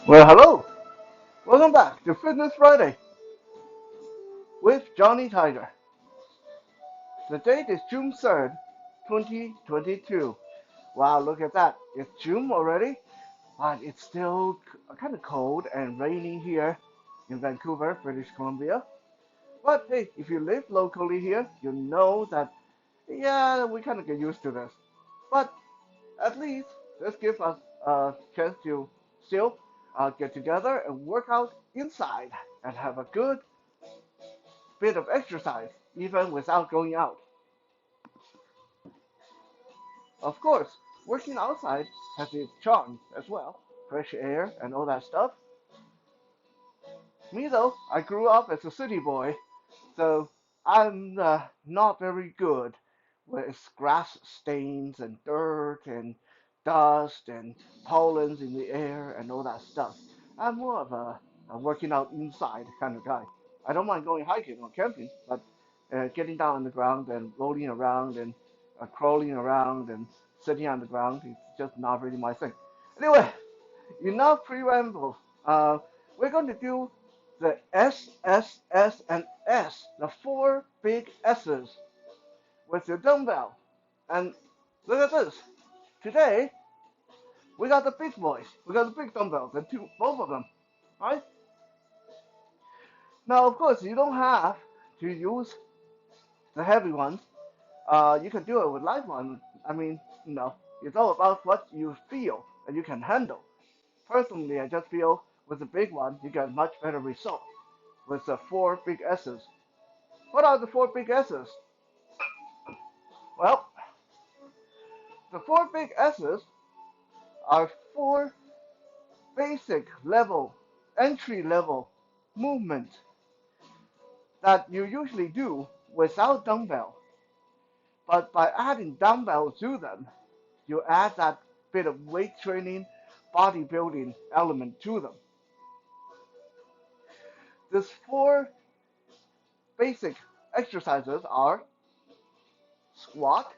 Well, hello. Welcome back to Fitness Friday with Johnny Tiger. The date is June 3rd, 2022. Wow, look at that. It's June already, but it's still kind of cold and rainy here in Vancouver, British Columbia. But hey, if you live locally here, you know that, yeah, we kind of get used to this. But at least this gives us a chance to still get together and work out inside and have a good bit of exercise even without going out. Of course, working outside has its charms as well, fresh air and all that stuff. Me though, I grew up as a city boy, so I'm not very good with grass stains and dirt and dust and pollens in the air and all that stuff. I'm more of a working out inside kind of guy. I don't mind going hiking or camping, but getting down on the ground and rolling around and crawling around and sitting on the ground is just not really my thing. Anyway, enough preamble. We're going to do the S, S, S, and S, the four big S's with your dumbbell. And look at this. Today, we got the big boys. We got the big dumbbells, and both of them, right? Now, of course, you don't have to use the heavy ones. You can do it with light ones. I mean, it's all about what you feel and you can handle. Personally, I just feel with the big one, you get much better results with the four big S's. What are the four big S's? Well, the four big S's are four basic level, entry level movements that you usually do without dumbbell. But by adding dumbbell to them, you add that bit of weight training, bodybuilding element to them. These four basic exercises are squat,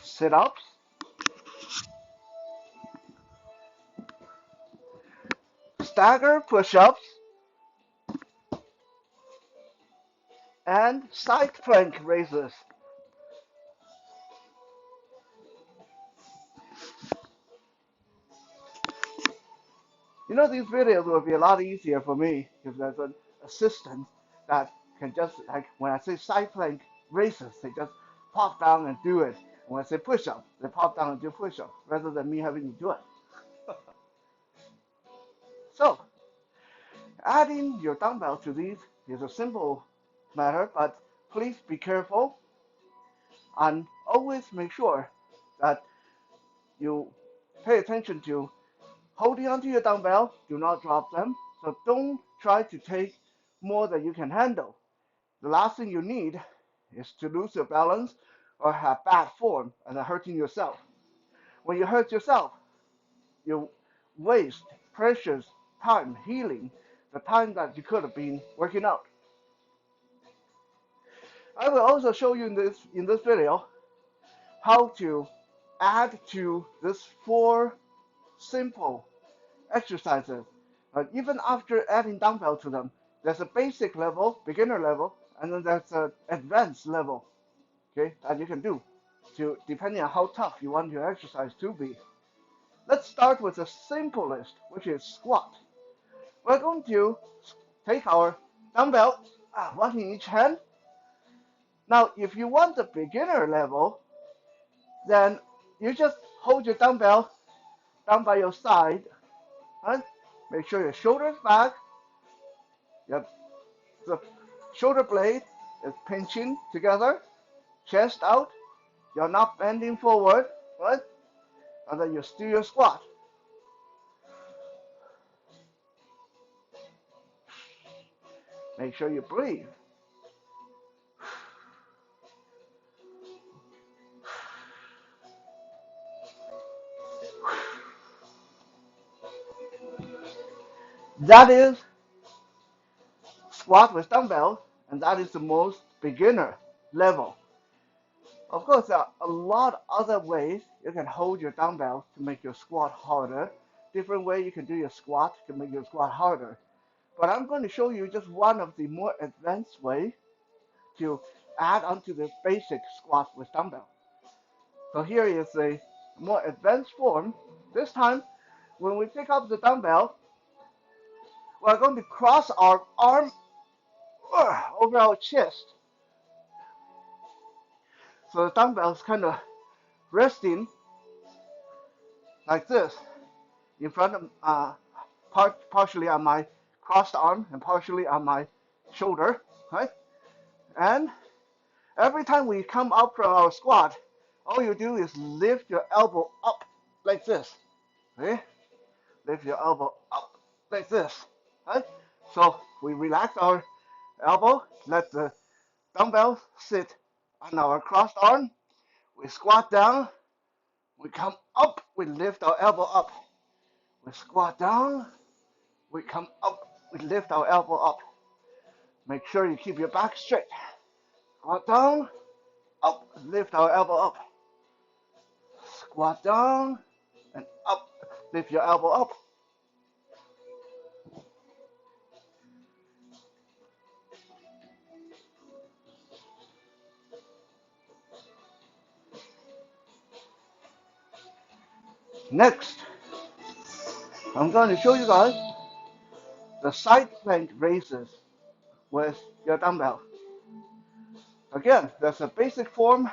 sit-ups, stagger push-ups, and side plank raises. These videos will be a lot easier for me because there's an assistant that can just, like, when I say side plank raises, they just pop down and do it. And when I say push-up, they pop down and do push-up rather than me having to do it. So, adding your dumbbell to these is a simple matter, but please be careful and always make sure that you pay attention to holding onto your dumbbell. Do not drop them. So don't try to take more than you can handle. The last thing you need is to lose your balance or have bad form and hurting yourself. When you hurt yourself, you waste precious time healing the time that you could have been working out. I will also show you in this video how to add to this four simple exercises. Even after adding dumbbell to them, there's a basic level, beginner level, and then there's an advanced level, okay, that you can do to depending on how tough you want your exercise to be. Let's start with the simplest, which is squat. We're going to take our dumbbell, one in each hand. Now, if you want the beginner level, then you just hold your dumbbell down by your side, right? Make sure your shoulders back, your the shoulder blade is pinching together, chest out, you're not bending forward, right? And then you do your squat. Make sure you breathe. That is squat with dumbbell, and that is the most beginner level. Of course, there are a lot of other ways you can hold your dumbbell to make your squat harder. Different way you can do your squat to make your squat harder. But I'm going to show you just one of the more advanced way to add onto the basic squat with dumbbell. So here is a more advanced form. This time, when we pick up the dumbbell, we're going to cross our arm over our chest. So the dumbbell is kind of resting like this in front of partially on my crossed arm and partially on my shoulder, right? And every time we come up from our squat, all you do is lift your elbow up like this, okay? Lift your elbow up like this, right? So we relax our elbow, let the dumbbell sit on our crossed arm. We squat down, we come up, we lift our elbow up. We squat down, we come up, we lift our elbow up. Make sure you keep your back straight. Squat down, up, lift our elbow up. Squat down and up, lift your elbow up. Next, I'm going to show you guys the side plank raises with your dumbbell. Again, there's a basic form,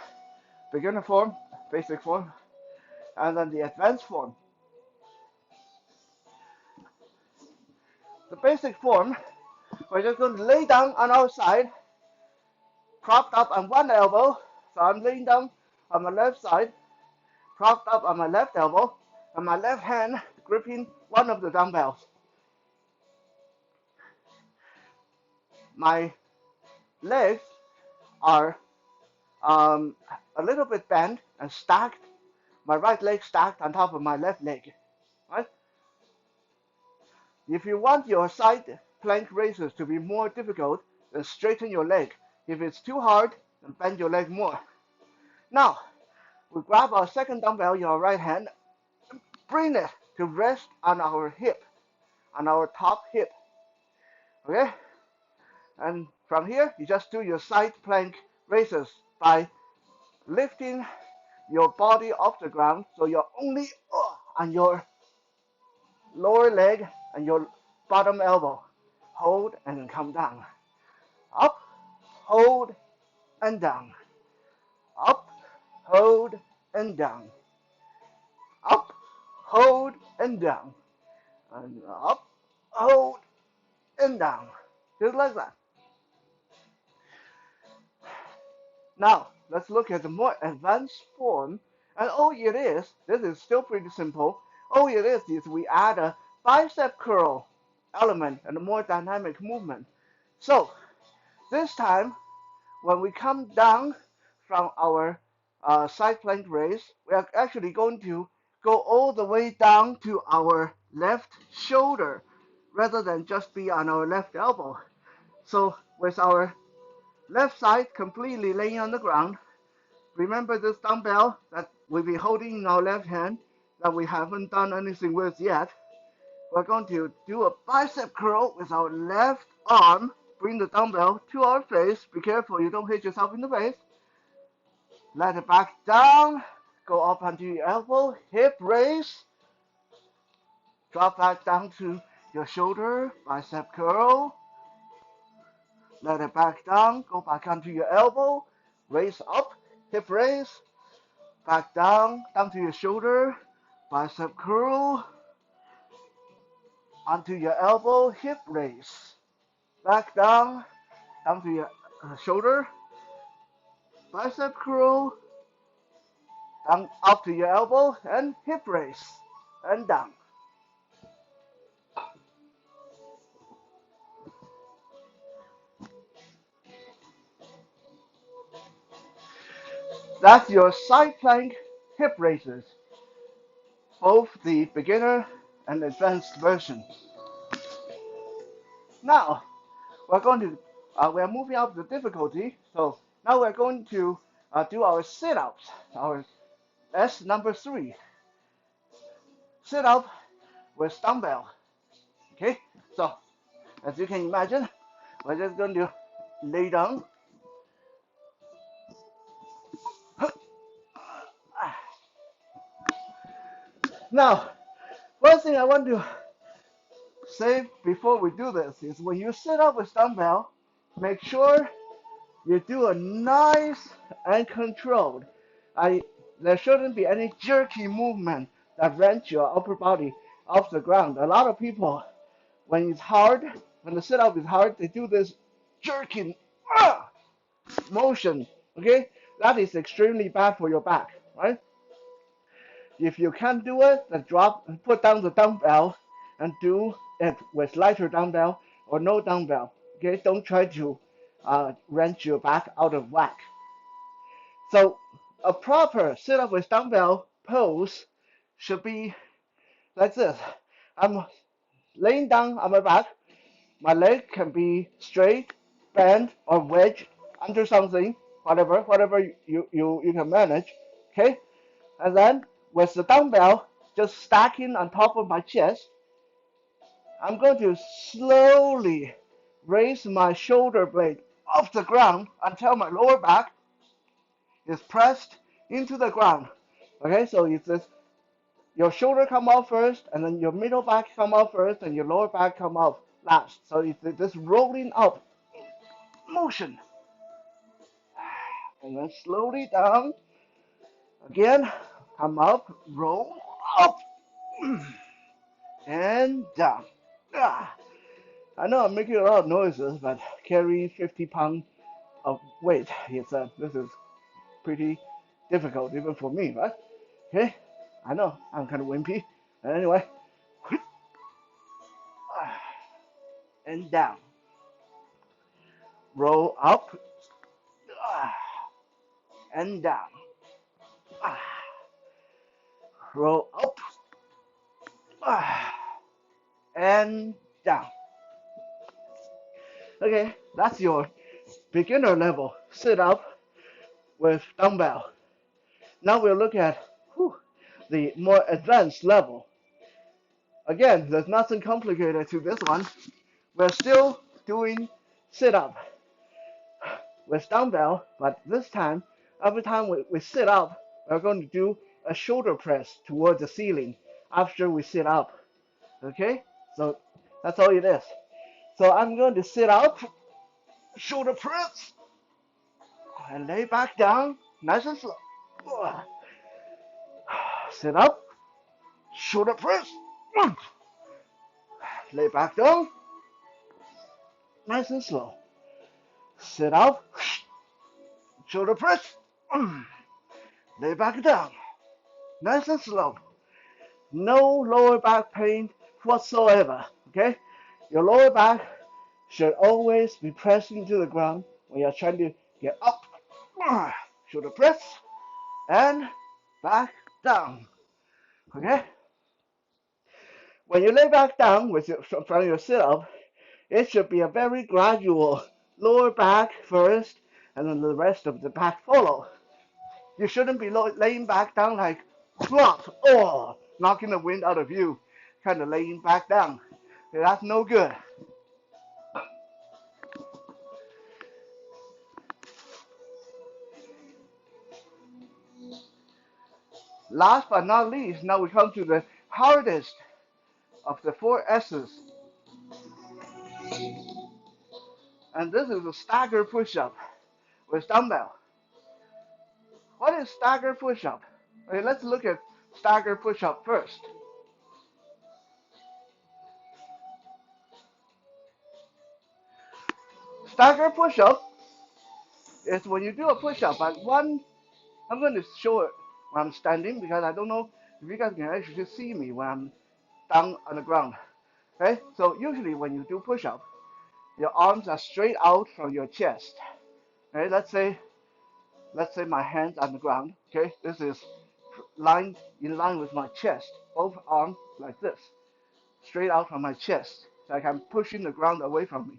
beginner form, basic form, and then the advanced form. The basic form, we're just going to lay down on our side, propped up on one elbow. So I'm laying down on my left side, propped up on my left elbow, and my left hand gripping one of the dumbbells. My legs are a little bit bent and stacked. My right leg stacked on top of my left leg. Right? If you want your side plank raises to be more difficult, then straighten your leg. If it's too hard, then bend your leg more. Now, we grab our second dumbbell in our right hand, bring it to rest on our hip, on our top hip. Okay? And from here, you just do your side plank raises by lifting your body off the ground, so you're only on your lower leg and your bottom elbow. Hold and come down. Up, hold, and down. Up, hold, and down. Up, hold, and down. And up, hold, and down. Just like that. Now, let's look at the more advanced form. And all it is, this is still pretty simple. All it is we add a bicep curl element and a more dynamic movement. So, this time, when we come down from our side plank raise, we are actually going to go all the way down to our left shoulder rather than just be on our left elbow. So, with our left side completely laying on the ground. Remember this dumbbell that we'll be holding in our left hand that we haven't done anything with yet. We're going to do a bicep curl with our left arm. Bring the dumbbell to our face. Be careful you don't hit yourself in the face. Let it back down. Go up onto your elbow. Hip raise. Drop back down to your shoulder. Bicep curl. Let it back down, go back onto your elbow, raise up, hip raise, back down to your shoulder, bicep curl, onto your elbow, hip raise, back down to your shoulder, bicep curl, down up to your elbow, and hip raise, and down. That's your side plank hip raises, both the beginner and advanced version. Now, we're moving up the difficulty. So now we're going to do our sit-ups, our S number 3, sit-up with dumbbell. Okay, so as you can imagine, we're just going to lay down. Now, one thing I want to say before we do this is when you sit up with dumbbell, make sure you do a nice and controlled. There shouldn't be any jerky movement that wrench your upper body off the ground. A lot of people, when it's hard, when the sit up is hard, they do this jerking motion. Okay, that is extremely bad for your back, right? If you can't do it, then put down the dumbbell and do it with lighter dumbbell or no dumbbell. Okay, don't try to wrench your back out of whack. So a proper sit-up with dumbbell pose should be like this. I'm laying down on my back. My leg can be straight, bent, or wedged under something, whatever you can manage. Okay, and then with the dumbbell just stacking on top of my chest, I'm going to slowly raise my shoulder blade off the ground until my lower back is pressed into the ground. Okay, so it's this, your shoulder come out first, and then your middle back come out first, and your lower back come out last. So it's this rolling up motion. And then slowly down. Again, come up, roll up, and down. I know I'm making a lot of noises, but carrying 50 pounds of weight, this is pretty difficult even for me, right? Okay, I know I'm kind of wimpy. But anyway, and down. Roll up, and down. Roll up, and down. Okay, that's your beginner level sit up with dumbbell. Now we'll look at the more advanced level. Again, there's nothing complicated to this one. We're still doing sit up with dumbbell, but this time, every time we sit up, we're going to do a shoulder press towards the ceiling after we sit up. Okay? So that's all it is. So I'm going to sit up, shoulder press, and lay back down, nice and slow. Sit up, shoulder press, lay back down, nice and slow. Sit up, shoulder press, lay back down, nice and slow. No lower back pain whatsoever, okay? Your lower back should always be pressing to the ground when you're trying to get up. Shoulder press, and back down, okay? When you lay back down from your sit-up, it should be a very gradual lower back first, and then the rest of the back follow. You shouldn't be laying back down like flop, knocking the wind out of you, kind of laying back down. Okay, that's no good. Last but not least, now we come to the hardest of the 4 S's. And this is a stagger push-up with dumbbell. What is stagger push-up? Okay, let's look at stagger push-up first. Stagger push-up is when you do a push-up, but I'm going to show it when I'm standing because I don't know if you guys can actually see me when I'm down on the ground. Okay, so usually when you do push-up, your arms are straight out from your chest. Okay, let's say my hands on the ground. Okay, this is in line with my chest, both arms like this, straight out from my chest, like I'm pushing the ground away from me.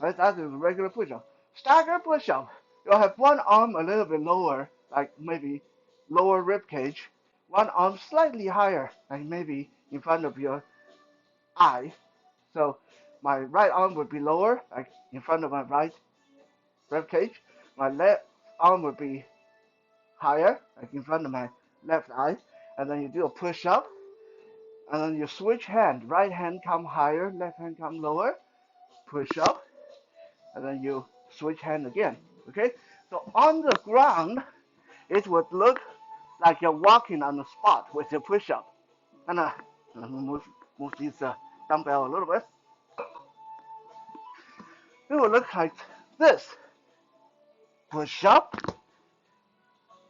Right, that is a regular push-up. Stagger push-up You'll have one arm a little bit lower, like maybe lower rib cage, one arm slightly higher, like maybe in front of your eye. So my right arm would be lower, like in front of my right rib cage. My left arm would be higher, like in front of my left eye. And then you do a push up, and then you switch hand. Right hand come higher, left hand come lower. Push up, and then you switch hand again. Okay? So on the ground, it would look like you're walking on the spot with your push up. And move these dumbbell a little bit. It will look like this. Push up,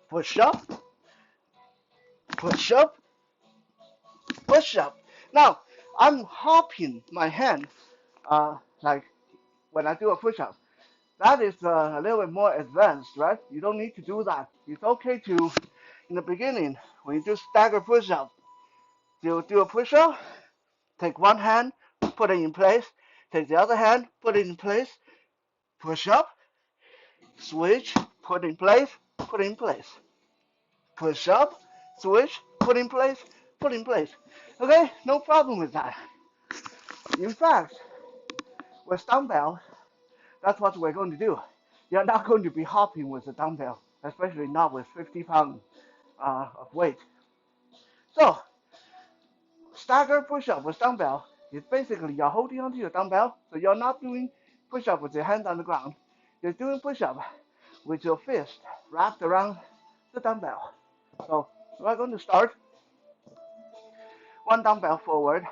push up, push up, push up. Now, I'm hopping my hand like when I do a push up. That is a little bit more advanced, right? You don't need to do that. It's okay to, in the beginning, when you do stagger push-up, you do a push-up, take one hand, put it in place, take the other hand, put it in place, push up, switch, put in place, put in place. Push up, switch, put in place, put in place. Okay, no problem with that. In fact, with dumbbell, that's what we're going to do. You're not going to be hopping with a dumbbell, especially not with 50 pounds of weight. So, stagger push-up with dumbbell is basically you're holding onto your dumbbell, so you're not doing push-up with your hand on the ground. You're doing push-up with your fist wrapped around the dumbbell. So, we're going to start one dumbbell forward,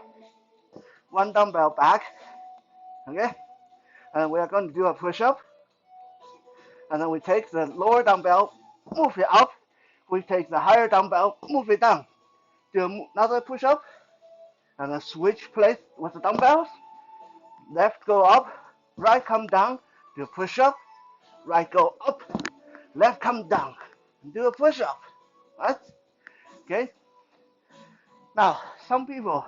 one dumbbell back, okay? And we are going to do a push-up. And then we take the lower dumbbell, move it up. We take the higher dumbbell, move it down. Do another push-up. And then switch place with the dumbbells. Left go up, right come down. Do a push-up. Right go up, left come down. Do a push-up. Right? Okay? Now, some people,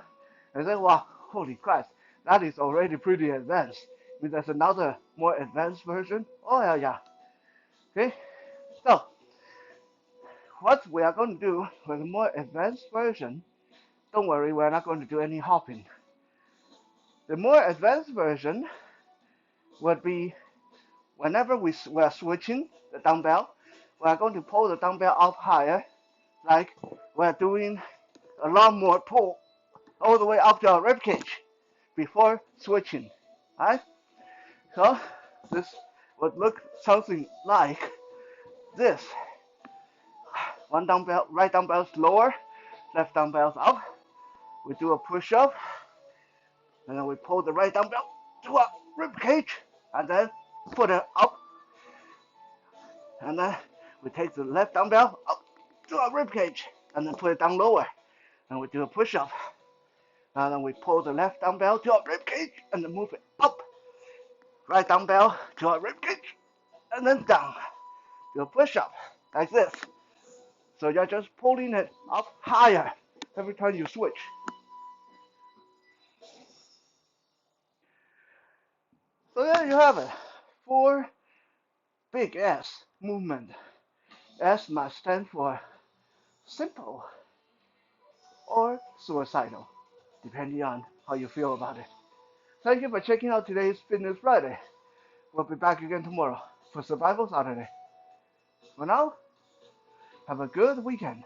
they say, wow, holy Christ, that is already pretty advanced. I mean, there's another more advanced version. Oh, yeah. Okay? So, what we are going to do with a more advanced version, don't worry, we're not going to do any hopping. The more advanced version would be whenever we're switching the dumbbell, we're going to pull the dumbbell up higher, like we're doing a lawnmower pull all the way up to our ribcage before switching. Right? So this would look something like this. One dumbbell, right dumbbell's lower, left dumbbell's up. We do a push-up, and then we pull the right dumbbell to our ribcage, and then put it up. And then we take the left dumbbell up to our ribcage, and then put it down lower. And we do a push-up. And then we pull the left dumbbell to our ribcage, and then move it up. Right dumbbell to our ribcage, and then down. Do a push-up, like this. So you're just pulling it up higher every time you switch. So there you have it. 4 big S movement. S might stand for simple or suicidal, depending on how you feel about it. Thank you for checking out today's Fitness Friday. We'll be back again tomorrow for Survival Saturday. For now, have a good weekend.